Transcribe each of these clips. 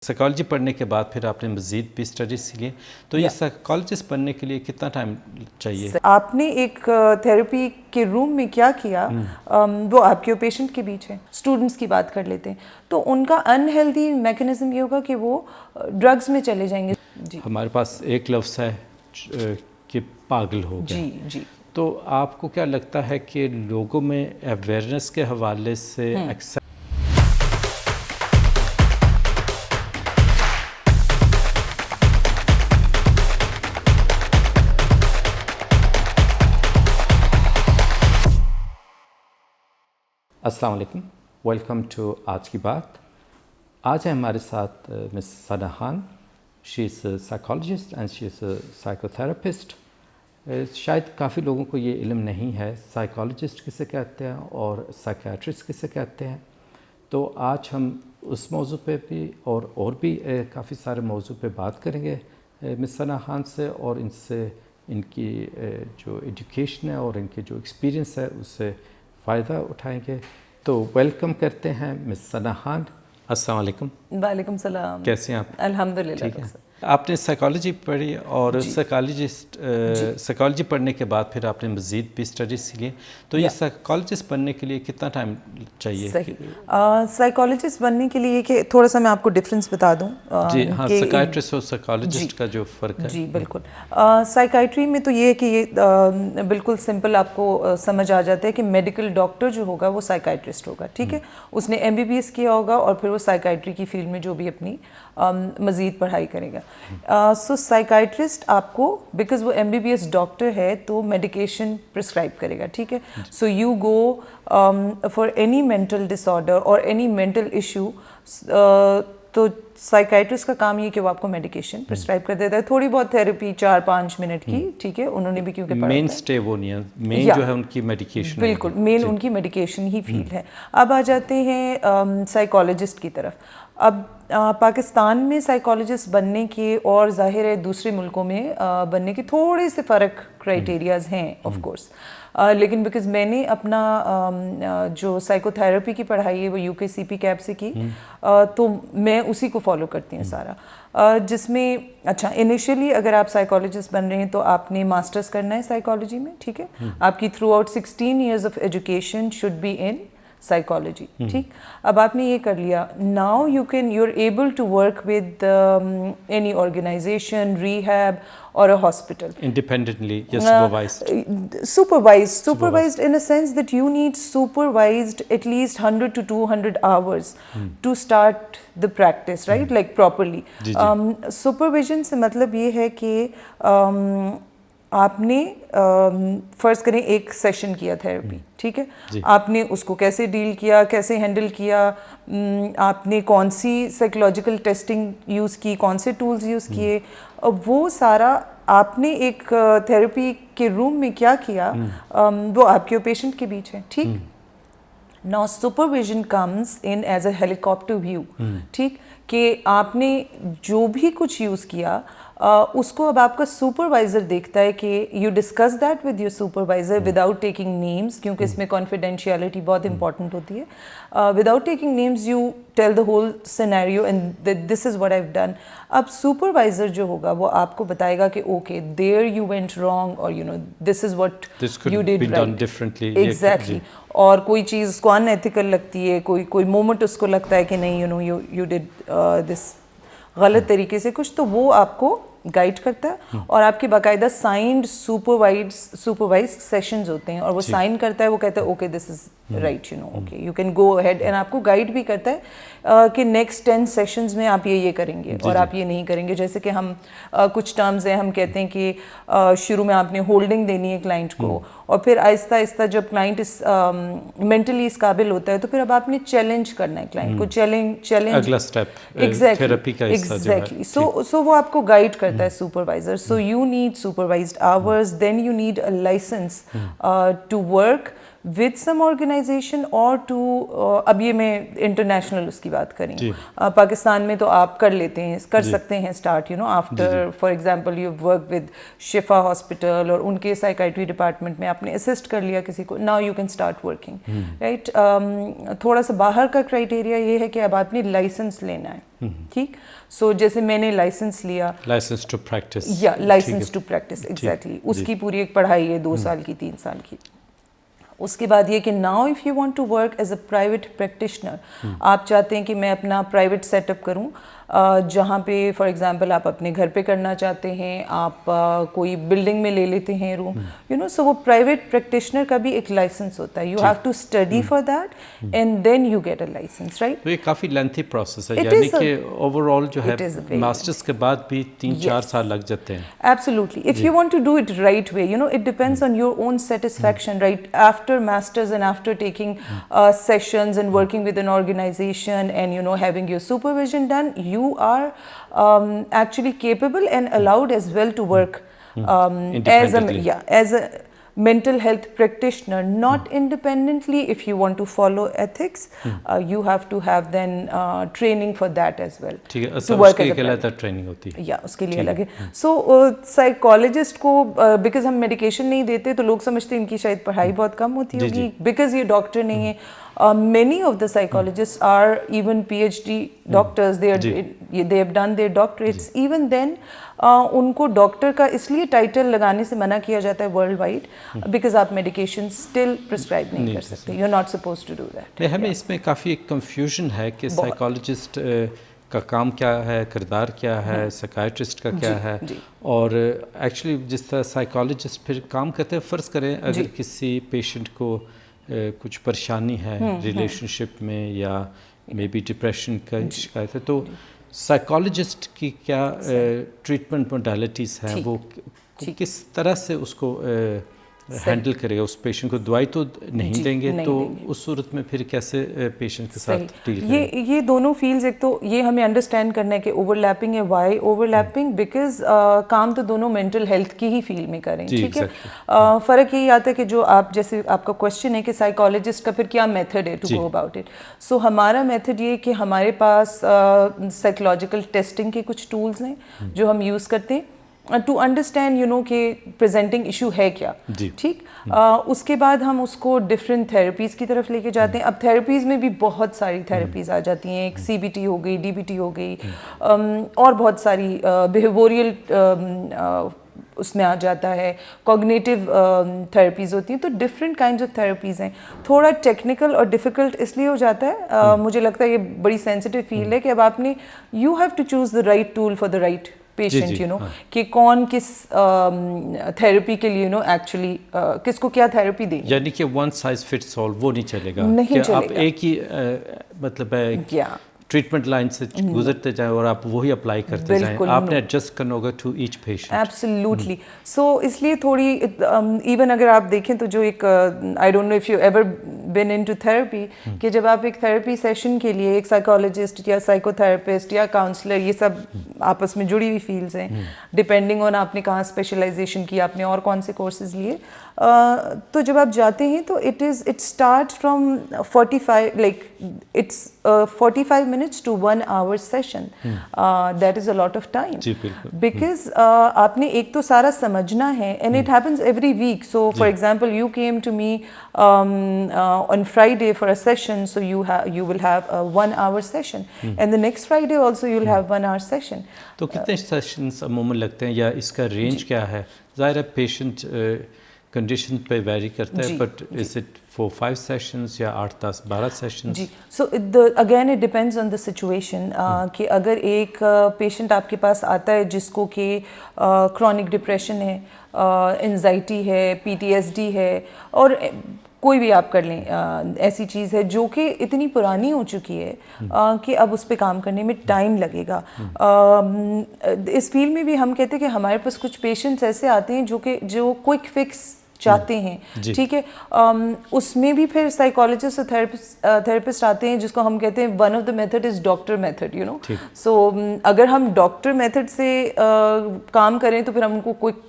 Psychology پڑھنے کے بعد پھر آپ نے مزید بھی اسٹڈیز کی، تو یہ سائیکالوجسٹ بننے کے لیے کتنا ٹائم چاہیے؟ آپ نے ایک تھیراپی کے روم میں کیا کیا، وہ آپ کے اور پیشنٹ کے بیچ ہے. اسٹوڈنٹس کی بات کر لیتے ہیں تو ان کا انہیلدی میکنزم یہ ہوگا کہ وہ ڈرگز میں چلے جائیں گے. جی ہمارے پاس ایک لفظ ہے کہ پاگل ہو گئے. جی جی تو آپ کو کیا لگتا ہے کہ لوگوں میں اویئرنیس کے حوالے سے السلام علیکم، ویلکم ٹو آج کی بات. آج ہے ہمارے ساتھ Miss Sana Khan. She is a psychologist and she is a psychotherapist. شاید کافی لوگوں کو یہ علم نہیں ہے سائیکالوجسٹ کسے کہتے ہیں اور سائیکیاٹرسٹ کسے کہتے ہیں. تو آج ہم اس موضوع پہ بھی اور بھی کافی سارے موضوع پہ بات کریں گے مس ثنا خان سے، اور ان سے ان کی جو ایجوکیشن ہے اور ان کے جو ایکسپیرینس ہے اس سے فائدہ اٹھائیں گے. تو ویلکم کرتے ہیں مس ثنا خان. السلام علیکم. وعلیکم السلام. کیسے ہیں آپ؟ الحمدللہ. ٹھیک ہے. آپ نے سائیکالوجی پڑھی اور سائیکالوجی پڑھنے کے بعد پھر آپ نے مزید بھی اسٹڈیز کی، تو یہ سائیکالوجسٹ بننے کے لیے کتنا ٹائم چاہیے؟ سائیکالوجسٹ بننے کے لیے کہ تھوڑا سا میں آپ کو ڈفرینس بتا دوں. جی ہاں، سائیکیاٹرسٹ اور سائیکالوجسٹ کا جو فرق ہے. جی بالکل. سائیکائٹری میں تو یہ ہے کہ یہ بالکل سمپل آپ کو سمجھ آ جاتا ہے کہ میڈیکل ڈاکٹر جو ہوگا وہ سائیکائٹرسٹ ہوگا. ٹھیک ہے. اس نے MBBS کیا ہوگا اور پھر وہ سائیکائٹری کی فیلڈ میں جو بھی اپنی مزید پڑھائی کرے گا. سو سائیکائٹرسٹ آپ کو بیکاز وہ MBBS ڈاکٹر ہے تو میڈیکیشن پرسکرائب کرے گا. ٹھیک ہے. So you go for any mental disorder اور اینی مینٹل ایشو، تو سائیکائٹرسٹ کا کام یہ کہ وہ آپ کو میڈیکیشن پرسکرائب کر دیتا ہے. تھوڑی بہت تھیراپی 4-5 منٹ کی. ٹھیک ہے. انہوں نے بھی کیونکہ مین اسٹے وہ نہیں ہے، مین جو ہے ان کی میڈیکیشن. بالکل مین ان کی میڈیکیشن ہی فیلڈ ہے. اب آ جاتے ہیں سائیکالوجسٹ کی طرف. اب پاکستان میں سائیکالوجسٹ بننے کے اور ظاہر ہے دوسرے ملکوں میں بننے کے تھوڑے سے فرق کرائٹیریاز ہیں آف کورس. لیکن بیکاز میں نے اپنا جو سائیکو تھراپی کی پڑھائی ہے وہ UKCP کیپ سے کی، تو میں اسی کو فالو کرتی ہوں سارا. جس میں اچھا انیشیلی اگر آپ سائیکالوجسٹ بن رہے ہیں تو آپ نے ماسٹرز کرنا ہے سائیکالوجی میں. ٹھیک ہے. آپ کی throughout 16 years of education should be in psychology. ٹھیک. اب آپ نے یہ کر لیا. Now you are able to work with any organisation, rehab or a hospital. Independently, yes, supervised. Supervised in a sense that you need supervised at least 100 to 200 hours to start the practice, right? Like properly. Supervision سے مطلب یہ ہے کہ آپ نے فرض کریں ایک سیشن کیا تھراپی. ٹھیک ہے. آپ نے اس کو کیسے ڈیل کیا، کیسے ہینڈل کیا، آپ نے کون سی سائیکولوجیکل ٹیسٹنگ یوز کی، کون سے ٹولز یوز کیے، وہ سارا آپ نے ایک تھراپی کے روم میں کیا کیا، وہ آپ کے اور پیشنٹ کے بیچ ہے. ٹھیک. Now supervision comes in as a helicopter view. ٹھیک. کہ آپ نے جو بھی کچھ یوز کیا اس کو اب آپ کا سپروائزر دیکھتا ہے کہ you discuss that with your supervisor without taking names, کیونکہ اس میں کانفیڈینشیلٹی بہت امپورٹنٹ ہوتی ہے. Without taking names you tell the whole scenario and this is what I have done. اب سپروائزر جو ہوگا وہ آپ کو بتائے گا کہ okay there you went wrong, اور you know this is what you did right. Exactly. اور کوئی چیز اس کو ان ایتھیکل لگتی ہے، کوئی مومنٹ اس کو لگتا ہے کہ نہیں، you know you did this غلط طریقے سے کچھ، تو وہ آپ کو گائیڈ کرتا ہے. اور آپ کے باقاعدہ سائنڈ سپروائز سیشنز ہوتے ہیں، اور وہ سائن کرتا ہے، وہ کہتا ہے okay this is right, you know okay you can go ahead. And آپ کو گائیڈ بھی کرتا ہے کہ نیکسٹ 10 سیشنز میں آپ یہ کریں گے اور آپ یہ نہیں کریں گے. جیسے کہ ہم کچھ ٹرمز ہیں، ہم کہتے ہیں کہ شروع میں آپ نے ہولڈنگ دینی ہے کلائنٹ کو، اور پھر آہستہ آہستہ جب کلائنٹ اس مینٹلی اس قابل ہوتا ہے تو پھر اب آپ نے چیلنج کرنا ہے کلائنٹ کو. چیلنج اگلا اسٹیپ تھراپی کا حصہ جو ہے. ایگزیکٹلی. سو وہ آپ کو گائیڈ کرتا ہے supervisor. So you need supervised hours, then you need a licence to work with some organization or to اب یہ میں انٹرنیشنل اس کی بات کریں پاکستان میں تو آپ کر لیتے ہیں کر سکتے ہیں start after for example you work with شفا ہاسپٹل اور ان کے سائیکائٹری ڈپارٹمنٹ میں آپ نے اسسٹ کر لیا کسی کو, now you can start working right. تھوڑا سا باہر کا کرائٹیریا یہ ہے کہ اب آپ نے لائسنس لینا ہے, ٹھیک. سو جیسے میں نے لائسنس لیا, لائسنس ٹو پریکٹس, یا لائسنس ٹو پریکٹس, ایگزیکٹلی, اس کی پوری ایک پڑھائی ہے 2 سال کی 3 سال کی. اس کے بعد یہ کہ now if you want to work as a private practitioner, آپ چاہتے ہیں کہ میں اپنا پرائیویٹ سیٹ اپ کروں جہاں پہ فار ایگزامپل آپ اپنے گھر پہ کرنا چاہتے ہیں, آپ کوئی بلڈنگ میں لے لیتے ہیں روم, سو وہ پرائیویٹ پریکٹیشنر کا بھی ایک لائسنس ہوتا ہے. You have to study for that and then you get a licence, right. تو یہ کافی لینتھی پروسیس ہے, یعنی کہ اوور آل جو ہے ماسٹرز کے بعد بھی 3-4 سال لگ جاتے ہیں. Absolutely. If you want to do it right way, it depends on your own satisfaction, right? After masters and after taking sessions and working with an organization and having your supervision done, you are actually capable and allowed as well to work as a mental health practitioner, not independently. If you want to follow ethics, you have to have then training for that as well. ٹھیک ہے, تو اس کے لیے الگ training ہوتی ہے, یا اس کے لیے الگ ہے. سو سائیکالوجسٹ کو بیکاز ہم میڈیکیشن نہیں دیتے تو لوگ سمجھتے ہیں ان کی شاید پڑھائی بہت کم ہوتی ہوگی بیکاز یہ ڈاکٹر نہیں ہے. Many of the psychologists are even PhD doctors. They have done their doctorates. Even then, ان کو ڈاکٹر کا اس لیے ٹائٹل لگانے سے منع کیا جاتا ہے ورلڈ وائڈ بیکاز آپ میڈیکیشن اسٹل پرسکرائب نہیں کر سکتے. You are not suppose to do that. ہمیں اس میں کافی کنفیوژن ہے کہ سائیکالوجسٹ کا کام کیا ہے, کردار کیا ہے, سائیکائٹرسٹ کا کیا ہے, اور ایکچولی جس طرح سائیکالوجسٹ پھر کام کرتے ہیں, فرض کریں اگر کسی پیشنٹ کو کچھ پریشانی ہے ریلیشن شپ میں یا مے بی ڈپریشن کا شکایت ہے, تو سائیکالوجسٹ کی کیا ٹریٹمنٹ موڈیلٹیز ہیں, وہ کس طرح سے اس کو ہینڈل کرے گا؟ اس پیشنٹ کو دوائی تو نہیں دیں گے, تو اس صورت میں پھر کیسے پیشنٹ کے ساتھ ڈیل کریں؟ یہ دونوں فیلڈز, ایک تو یہ ہمیں انڈرسٹینڈ کرنا ہے کہ اوور لیپنگ ہے. Why overlapping? بیکاز کام تو دونوں مینٹل ہیلتھ کی ہی فیلڈ میں کریں, ٹھیک ہے. فرق یہی آتا ہے کہ جو آپ جیسے آپ کا کوشچن ہے کہ سائیکالوجسٹ کا پھر کیا میتھڈ ہے ٹو گو اباؤٹ اٹ. سو ہمارا میتھڈ یہ کہ ہمارے پاس سائیکولوجیکل ٹیسٹنگ کے کچھ ٹولز ہیں جو ہم یوز کرتے ہیں ٹو انڈرسٹینڈ کہ پریزنٹنگ ایشو ہے کیا, ٹھیک. اس کے بعد ہم اس کو ڈفرینٹ تھیراپیز کی طرف لے کے جاتے ہیں. اب تھیراپیز میں بھی بہت ساری تھیراپیز آ جاتی ہیں, ایک سی بی ٹی ہو گئی, ڈی بی ٹی ہو گئی, اور بہت ساری بیہیویورل اس میں آ جاتا ہے, کوگنیٹیو تھیراپیز ہوتی ہیں. تو ڈفرینٹ کائنڈز آف تھیراپیز ہیں. تھوڑا ٹیکنیکل اور ڈیفیکلٹ اس لیے ہو جاتا ہے, مجھے لگتا ہے یہ بڑی سینسٹیو فیلڈ ہے کہ اب آپ نے you have to choose the right tool for the right patient, کہ کون کس تھیراپی کے لیے ایکچولی کس کو کیا تھیراپی دیں. یعنی کہ ون سائز فٹس آل وہ نہیں چلے گا, نہیں چلے گا. آپ ایک ہی مطلب ٹریٹمنٹ لائن سے گزرتے جائیں اور آپ وہی اپلائی کرتے جائیں, آپ نے ایڈجسٹ کرنا ہوگا to each patient. Absolutely. So اس لیے تھوڑی ایون اگر آپ دیکھیں تو جو ایک I don't know if you ever been into therapy, کہ جب آپ ایک تھیراپی سیشن کے لیے ایک سائیکالوجسٹ یا سائیکو تھراپسٹ یا کاؤنسلر, یہ سب آپس میں جڑی ہوئی فیلڈز ہیں ڈپینڈنگ آن آپ نے کہاں اسپیشلائزیشن کی, آپ نے اور کون سے کورسز لیے, تو جب آپ جاتے ہیں تو it start from 45 like it's 45 minutes to 1 hour session. That is a lot of time. Because آپ نے ایک تو سارا سمجھنا ہے, and it happens every week. So for example, you came to me on Friday for a session, so you will have a 1 hour session, and the next Friday also you'll have 1 hour session. تو کتنے sessions عموماً لگتے ہیں, یا اس کا range کیا ہے؟ ظاہر ہے پیشنٹ کنڈیشن پہ ویری کرتا ہے, بٹ از اٹ 4-5 سیشنز یا 8-10-12 سیشنز؟ جی. So again it depends on the situation, کہ اگر ایک پیشنٹ آپ کے پاس آتا ہے جس کو کہ کرونک ڈپریشن ہے, انزائٹی ہے, پی ٹی ایس ڈی ہے, اور کوئی بھی آپ کر لیں ایسی چیز ہے جو کہ اتنی پرانی ہو چکی ہے کہ اب اس پہ کام کرنے میں ٹائم لگے گا. اس فیلڈ میں بھی ہم کہتے ہیں کہ ہمارے پاس کچھ پیشنٹس ایسے آتے ہیں جو کوئک فکس چاہتے ہیں, ٹھیک ہے. اس میں بھی پھر سائیکالوجسٹ اور تھراپسٹ آتے ہیں جس کو ہم کہتے ہیں one of the method is doctor method, so اگر ہم ڈاکٹر میتھڈ سے کام کریں تو پھر ہم ان کو quick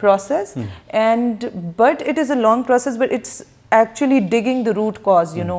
process but it is a long process, but it's actually digging the root cause, you know,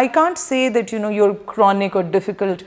I can't say that, you know, your chronic or difficult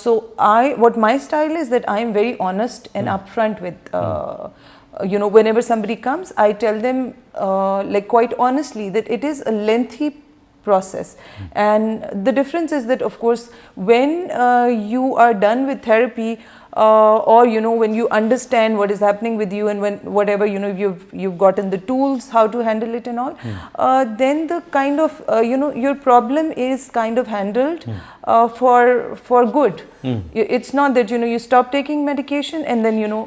So what my style is that I am very honest and upfront with you know, whenever somebody comes, I tell them like quite honestly that it is a lengthy process. And the difference is that, of course, when you are done with therapy, or you know, when you understand what is happening with you, and when whatever, you know, you've gotten the tools how to handle it and all, then the kind of you know, your problem is kind of handled for good. It's not that, you know, you stop taking medication and then, you know,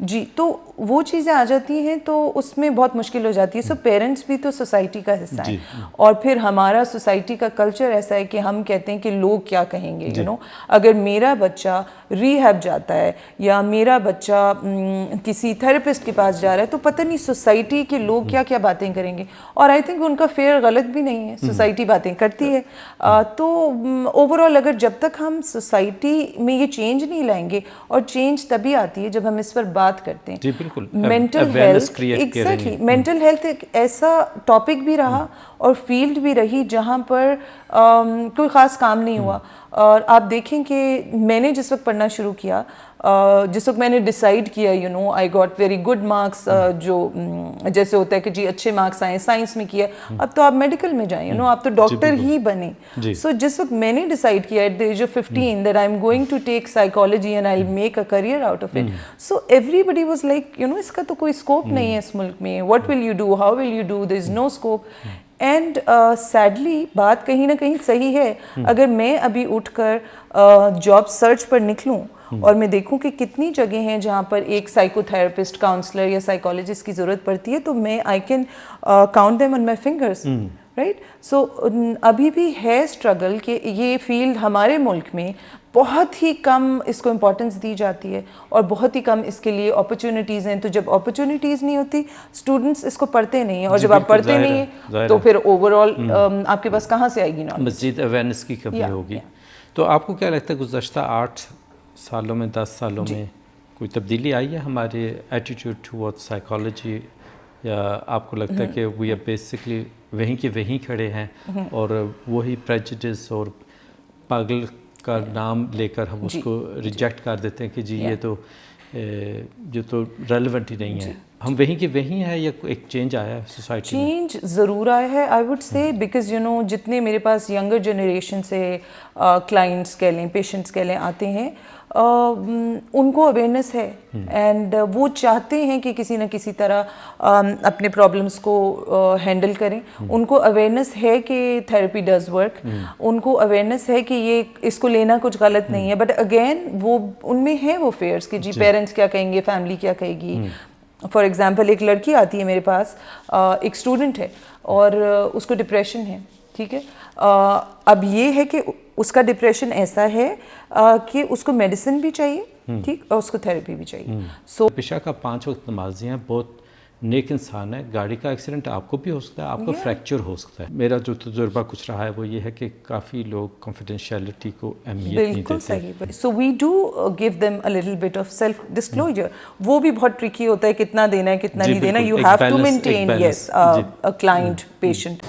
جی تو وہ چیزیں آ جاتی ہیں تو اس میں بہت مشکل ہو جاتی ہے. سو پیرنٹس بھی تو سوسائٹی کا حصہ ہیں, اور پھر ہمارا سوسائٹی کا کلچر ایسا ہے کہ ہم کہتے ہیں کہ لوگ کیا کہیں گے. یو نو اگر میرا بچہ ریہیب جاتا ہے یا میرا بچہ کسی تھراپسٹ کے پاس جا رہا ہے تو پتہ نہیں سوسائٹی کے لوگ کیا کیا باتیں کریں گے. اور آئی تھنک ان کا فیئر غلط بھی نہیں ہے, سوسائٹی باتیں کرتی ہے. تو اوور آل اگر جب تک ہم سوسائٹی میں یہ چینج نہیں لائیں گے, اور چینج تبھی آتی ہے جب ہم اس پر بات کرتے ہیں. جی بالکل, mental health, exactly mental health ایک ایسا ٹاپک بھی رہا اور فیلڈ بھی رہی جہاں پر کوئی خاص کام نہیں ہوا. اور آپ دیکھیں کہ میں نے جس وقت پڑھنا شروع کیا, جس وقت میں نے ڈیسائیڈ کیا you know I got very good marks, جو جیسے ہوتا ہے کہ جی اچھے مارکس آئیں, سائنس میں کیا, اب تو آپ میڈیکل میں جائیں, یو نو آپ تو ڈاکٹر ہی بنیں. سو جس وقت میں نے ڈیسائیڈ کیا at the age of 15 that I am going to take psychology and I will make a career out of it, so everybody was like you know اس کا تو کوئی اسکوپ نہیں ہے اس ملک میں, what will you do, how will you do, there is no scope. And sadly بات کہیں نہ کہیں صحیح ہے. اگر میں ابھی اٹھ کر جاب سرچ پر نکلوں اور میں دیکھوں کہ کتنی جگہ ہیں جہاں پر ایک سائیکو تھراپسٹ, کاؤنسلر یا سائیکالوجسٹ کی ضرورت پڑتی ہے, تو میں I can count them on my fingers, right. So ابھی بھی ہے اسٹرگل کہ یہ فیلڈ ہمارے ملک میں بہت ہی کم اس کو امپورٹنس دی جاتی ہے, اور بہت ہی کم اس کے لیے اپرچونیٹیز ہیں. تو جب اپرچونیٹیز نہیں ہوتی اسٹوڈنٹس اس کو پڑھتے نہیں ہیں, اور جب آپ پڑھتے نہیں ہیں تو پھر اوور آل آپ کے پاس کہاں سے آئے گی نالج, مزید اویئرنیس کی کمی ہوگی. تو آپ کو کیا لگتا ہے گزشتہ 8 سالوں میں 10 سالوں میں کوئی تبدیلی آئی ہے ہمارے ایٹیٹیوڈ ٹوورڈ سائیکالوجی, یا آپ کو لگتا ہے کہ وی آر بیسکلی وہیں کے وہیں کھڑے ہیں اور وہی پریجڈس اور پاگل کا نام لے کر ہم اس کو ریجیکٹ کر دیتے ہیں کہ جی یہ تو ریلیونٹ ہی نہیں ہے, ہم وہیں کے وہیں ہیں, یا ایک چینج آیا ہے سوسائٹی میں؟ چینج ضرور آیا ہے I would say, because you know جتنے میرے پاس ینگر جنریشن سے کلائنٹس کہہ لیں, پیشنٹس کہہ لیں آتے ہیں, ان کو اویئرنیس ہے, اینڈ وہ چاہتے ہیں کہ کسی نہ کسی طرح اپنے پرابلمس کو ہینڈل کریں. ان کو اویئرنیس ہے کہ تھراپی ڈز ورک, ان کو اویئرنیس ہے کہ یہ اس کو لینا کچھ غلط نہیں ہے, بٹ اگین وہ ان میں ہے وہ فیئرس کہ جی پیرنٹس کیا کہیں گے, فیملی کیا کہے گی. فار ایگزامپل ایک لڑکی آتی ہے میرے پاس, ایک اسٹوڈنٹ ہے اور اس کو ڈپریشن ہے, ٹھیک ہے. اب یہ ہے کہ اس کا ڈپریشن ایسا ہے کہ اس کو میڈیسن بھی چاہیے, ٹھیک, اور اس کو تھراپی بھی چاہیے. سو پیشہ کا 5 وقت نمازی ہیں, بہت نیک انسان ہے. گاڑی کا ایکسیڈنٹ آپ کو بھی ہو سکتا ہے, آپ کو فریکچر ہو سکتا ہے. میرا جو تجربہ کچھ رہا ہے وہ یہ ہے کہ کافی لوگ کانفیڈینشیلٹی کو اہمیت نہیں دیتے. بالکل صحیح. So we do give them a little bit of self disclosure. وہ بھی بہت ٹرکی ہوتا ہے, کتنا دینا ہے کتنا نہیں دینا. You have to maintain yes client patient